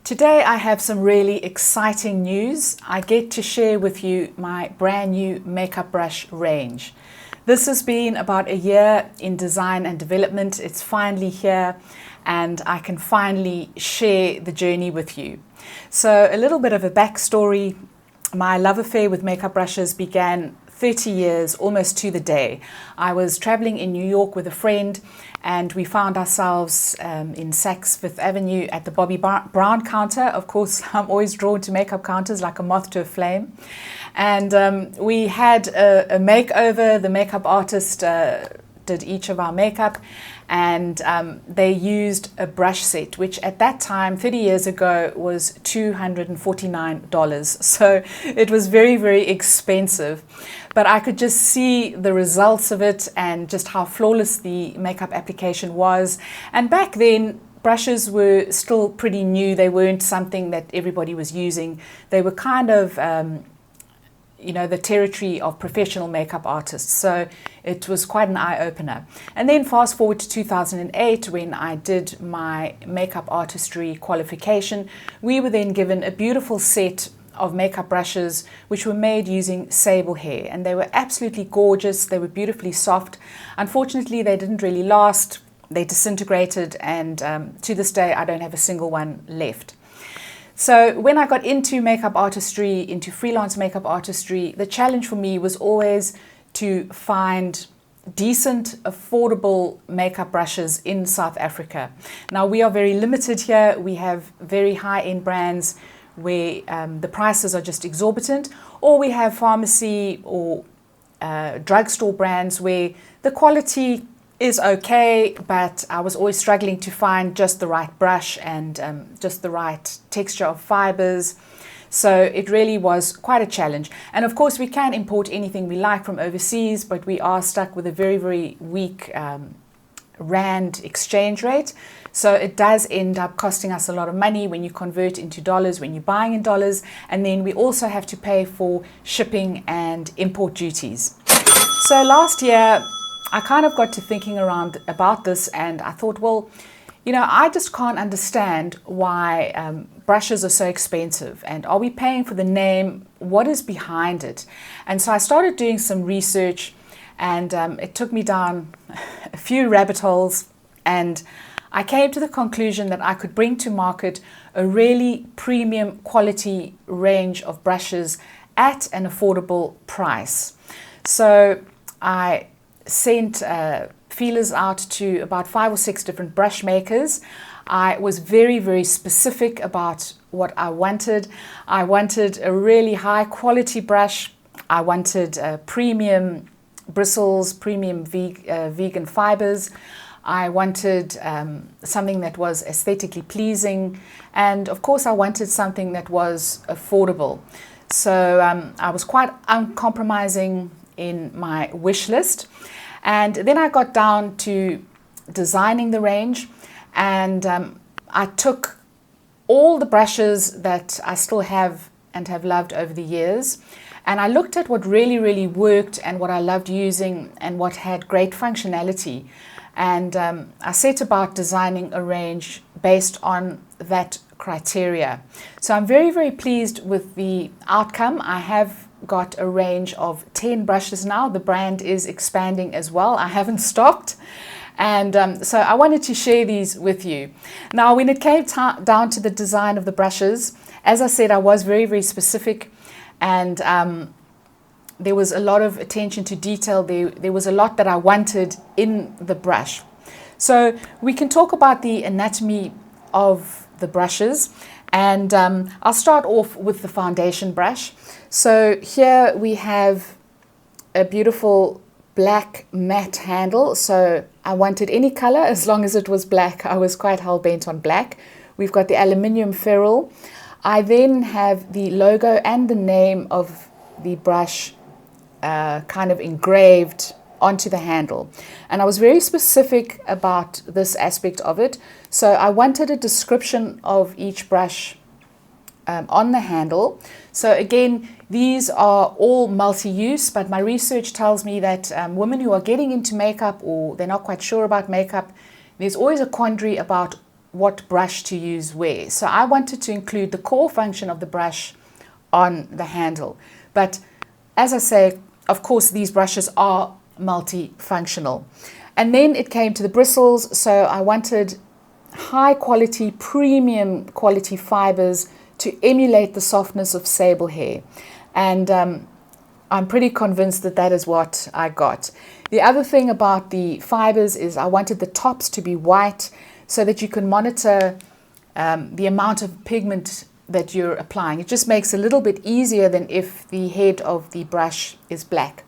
Today I have some really exciting news. I get to share with you my brand new makeup brush range. This has been about a year in design and development. It's finally here and I can finally share the journey with you. So a little bit of a backstory. My love affair with makeup brushes began 30 years, almost to the day. I was traveling in New York with a friend and we found ourselves in Saks Fifth Avenue at the Bobbi Brown counter. Of course, I'm always drawn to makeup counters like a moth to a flame. And we had a makeover. The makeup artist did each of our makeup, and they used a brush set, which at that time, 30 years ago, was $249. So it was very, very expensive. But I could just see the results of it and just how flawless the makeup application was. And back then, brushes were still pretty new. They weren't something that everybody was using. They were kind of the territory of professional makeup artists. So it was quite an eye-opener. And then fast forward to 2008, when I did my makeup artistry qualification, we were then given a beautiful set of makeup brushes which were made using sable hair, and they were absolutely gorgeous. They were beautifully soft. Unfortunately, they didn't really last. They disintegrated, and to this day I don't have a single one left. So when I got into makeup artistry, into freelance makeup artistry, the challenge for me was always to find decent, affordable makeup brushes in South Africa. Now, we are very limited here. We have very high-end brands where the prices are just exorbitant, or we have pharmacy or drugstore brands where the quality is okay, but I was always struggling to find just the right brush and just the right texture of fibers. So it really was quite a challenge. And of course, we can import anything we like from overseas, but we are stuck with a very, very weak rand exchange rate. So it does end up costing us a lot of money when you convert into dollars, when you're buying in dollars. And then we also have to pay for shipping and import duties. So last year, I kind of got to thinking about this, and I thought, well, I just can't understand why brushes are so expensive, and are we paying for the name? What is behind it? And so I started doing some research, and it took me down a few rabbit holes, and I came to the conclusion that I could bring to market a really premium quality range of brushes at an affordable price. So I sent feelers out to about 5 or 6 different brush makers. I was very, very specific about what I wanted. I wanted a really high quality brush. I wanted premium bristles, premium vegan fibers. I wanted something that was aesthetically pleasing. And of course, I wanted something that was affordable. So I was quite uncompromising in my wish list. And then I got down to designing the range, and I took all the brushes that I still have and have loved over the years, and I looked at what really, really worked and what I loved using and what had great functionality. And I set about designing a range based on that criteria. So I'm very, very pleased with the outcome. I have got a range of 10 brushes now. The brand is expanding as well. I haven't stopped. And so I wanted to share these with you. Now, when it came down to the design of the brushes, as I said, I was very, very specific, and there was a lot of attention to detail. There was a lot that I wanted in the brush. So we can talk about the anatomy of the brushes, and I'll start off with the foundation brush. So here we have a beautiful black matte handle. So I wanted any color as long as it was black. I was quite hell-bent on black. We've got the aluminium ferrule. I then have the logo and the name of the brush kind of engraved onto the handle. And I was very specific about this aspect of it. So I wanted a description of each brush on the handle. So again, these are all multi-use, but my research tells me that women who are getting into makeup or they're not quite sure about makeup, there's always a quandary about what brush to use where. So I wanted to include the core function of the brush on the handle. But as I say, of course, these brushes are multifunctional. And then it came to the bristles. So I wanted high quality, premium quality fibers to emulate the softness of sable hair. And I'm pretty convinced that that is what I got. The other thing about the fibers is I wanted the tops to be white so that you can monitor the amount of pigment that you're applying. It just makes it a little bit easier than if the head of the brush is black.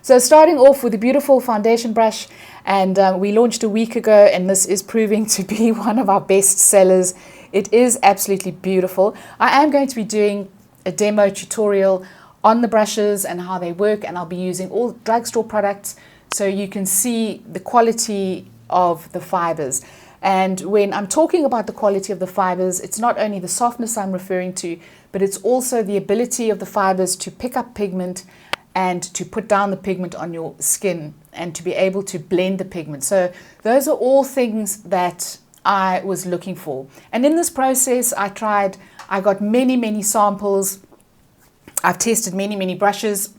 So starting off with a beautiful foundation brush, and we launched a week ago, and this is proving to be one of our best sellers. It is absolutely beautiful. I am going to be doing a demo tutorial on the brushes and how they work, and I'll be using all drugstore products so you can see the quality of the fibers. And when I'm talking about the quality of the fibers, it's not only the softness I'm referring to, but it's also the ability of the fibers to pick up pigment and to put down the pigment on your skin and to be able to blend the pigment. So those are all things that I was looking for. And in this process, I got many samples. I've tested many brushes.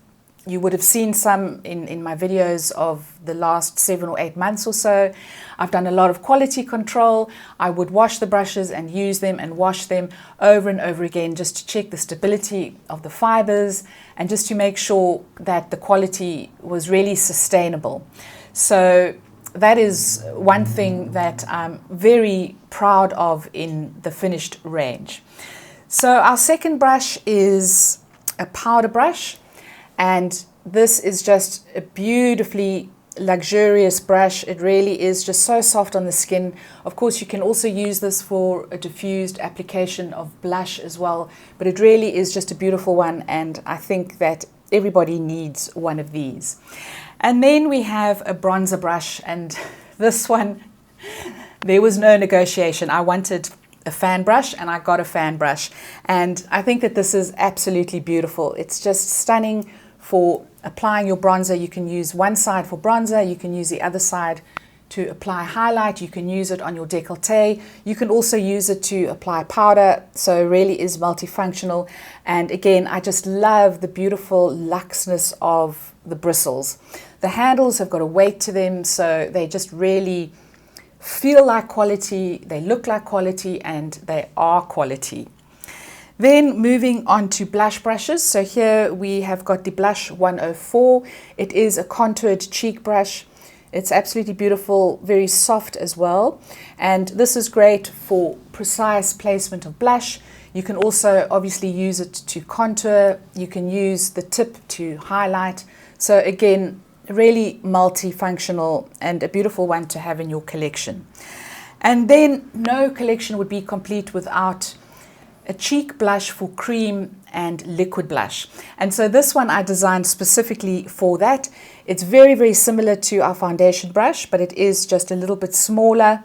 You would have seen some in my videos of the last 7 or 8 months or so. I've done a lot of quality control. I would wash the brushes and use them and wash them over and over again just to check the stability of the fibers and just to make sure that the quality was really sustainable. So that is one thing that I'm very proud of in the finished range. So our second brush is a powder brush, and this is just a beautifully luxurious brush. It really is just so soft on the skin. Of course, you can also use this for a diffused application of blush as well, but it really is just a beautiful one, and I think that everybody needs one of these. And then we have a bronzer brush, and this one, there was no negotiation. I wanted a fan brush and I got a fan brush, and I think that this is absolutely beautiful. It's just stunning for applying your bronzer. You can use one side for bronzer, you can use the other side to apply highlight, you can use it on your décolleté, you can also use it to apply powder, so it really is multifunctional. And again, I just love the beautiful luxness of the bristles. The handles have got a weight to them, so they just really feel like quality, they look like quality, and they are quality. Then moving on to blush brushes. So here we have got the Blush 104. It is a contoured cheek brush. It's absolutely beautiful, very soft as well. And this is great for precise placement of blush. You can also obviously use it to contour. You can use the tip to highlight. So again, really multifunctional and a beautiful one to have in your collection. And then no collection would be complete without a cheek blush for cream and liquid blush. And so this one I designed specifically for that. It's very similar to our foundation brush, but it is just a little bit smaller,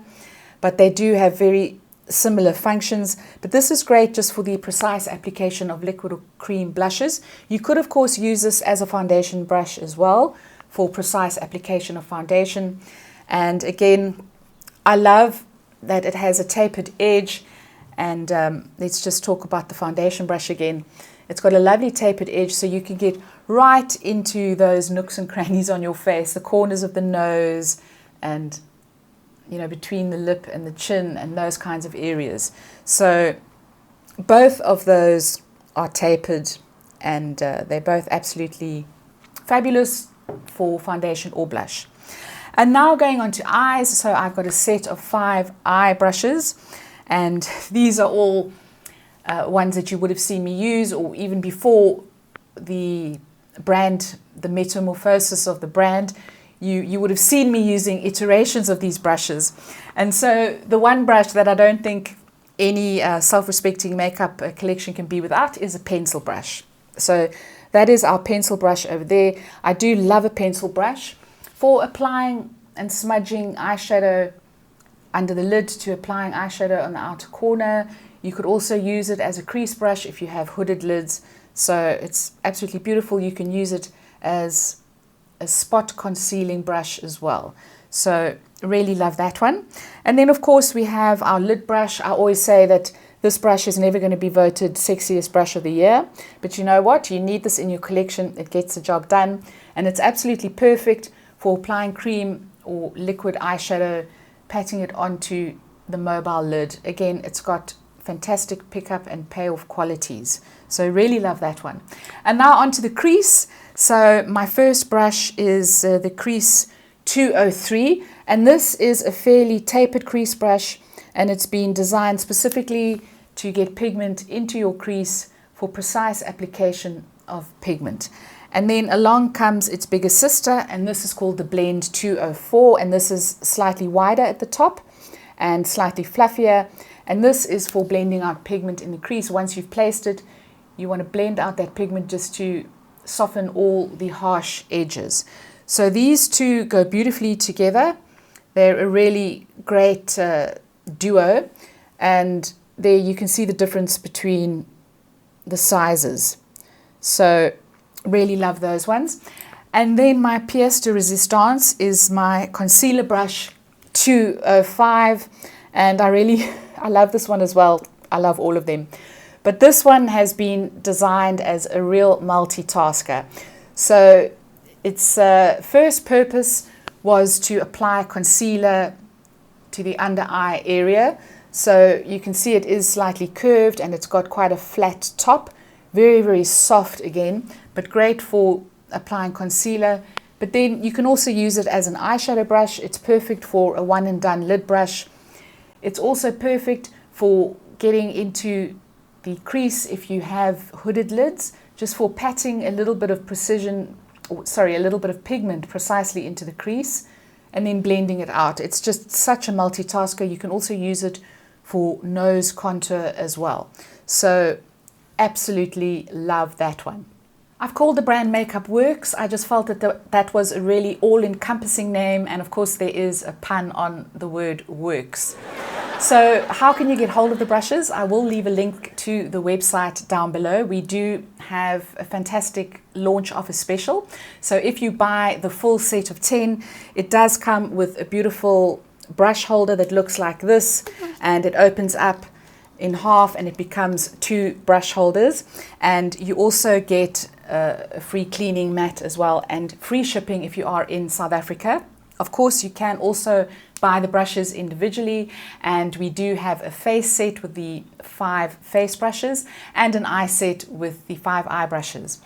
but they do have very similar functions. But this is great just for the precise application of liquid or cream blushes. You could of course use this as a foundation brush as well for precise application of foundation. And again, I love that it has a tapered edge. And let's just talk about the foundation brush again. It's got a lovely tapered edge, so you can get right into those nooks and crannies on your face, the corners of the nose, and between the lip and the chin and those kinds of areas. So both of those are tapered, and they're both absolutely fabulous for foundation or blush. And now going on to eyes. So I've got a set of 5 eye brushes. And these are all ones that you would have seen me use, or even before the brand, the metamorphosis of the brand, you would have seen me using iterations of these brushes. And so the one brush that I don't think any self-respecting makeup collection can be without is a pencil brush. So that is our pencil brush over there. I do love a pencil brush for applying and smudging eyeshadow under the lid, to applying eyeshadow on the outer corner. You could also use it as a crease brush if you have hooded lids. So it's absolutely beautiful. You can use it as a spot concealing brush as well. So really love that one. And then of course we have our lid brush. I always say that this brush is never going to be voted sexiest brush of the year, but you know what? You need this in your collection. It gets the job done, and it's absolutely perfect for applying cream or liquid eyeshadow, patting it onto the mobile lid. Again, it's got fantastic pickup and payoff qualities. So really love that one. And now onto the crease. So my first brush is the Crease 203, and this is a fairly tapered crease brush, and it's been designed specifically to get pigment into your crease for precise application of pigment. And then along comes its bigger sister, and this is called the Blend 204, and this is slightly wider at the top and slightly fluffier, and this is for blending out pigment in the crease. Once you've placed it, you want to blend out that pigment just to soften all the harsh edges. So these two go beautifully together. They're a really great duo, and there you can see the difference between the sizes. So really love those ones. And then my pièce de résistance is my concealer brush 205, and I love this one as well. I love all of them, but this one has been designed as a real multitasker. So its first purpose was to apply concealer to the under eye area. So you can see it is slightly curved, and it's got quite a flat top, very, very soft again, but great for applying concealer. But then you can also use it as an eyeshadow brush. It's perfect for a one and done lid brush. It's also perfect for getting into the crease if you have hooded lids, just for patting a little bit of a little bit of pigment precisely into the crease and then blending it out. It's just such a multitasker. You can also use it for nose contour as well. So absolutely love that one. I've called the brand Makeup Works. I just felt that that was a really all-encompassing name, and of course there is a pun on the word works. So how can you get hold of the brushes? I will leave a link to the website down below. We do have a fantastic launch offer special. So if you buy the full set of 10, it does come with a beautiful brush holder that looks like this, and it opens up in half and it becomes 2 brush holders, and you also get a free cleaning mat as well, and free shipping if you are in South Africa. Of course, you can also buy the brushes individually, and we do have a face set with the 5 face brushes and an eye set with the 5 eye brushes.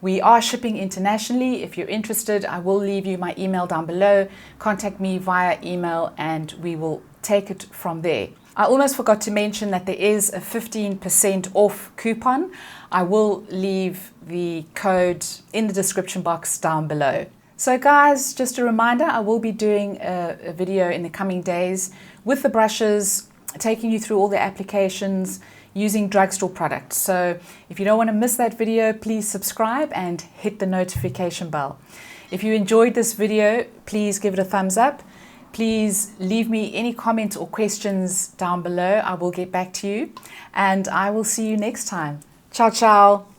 We are shipping internationally. If you're interested, I will leave you my email down below. Contact me via email and we will take it from there. I almost forgot to mention that there is a 15% off coupon. I will leave the code in the description box down below. So guys, just a reminder, I will be doing a video in the coming days with the brushes, taking you through all the applications using drugstore products. So if you don't want to miss that video, please subscribe and hit the notification bell. If you enjoyed this video, please give it a thumbs up. Please leave me any comments or questions down below. I will get back to you, and I will see you next time. Ciao, ciao.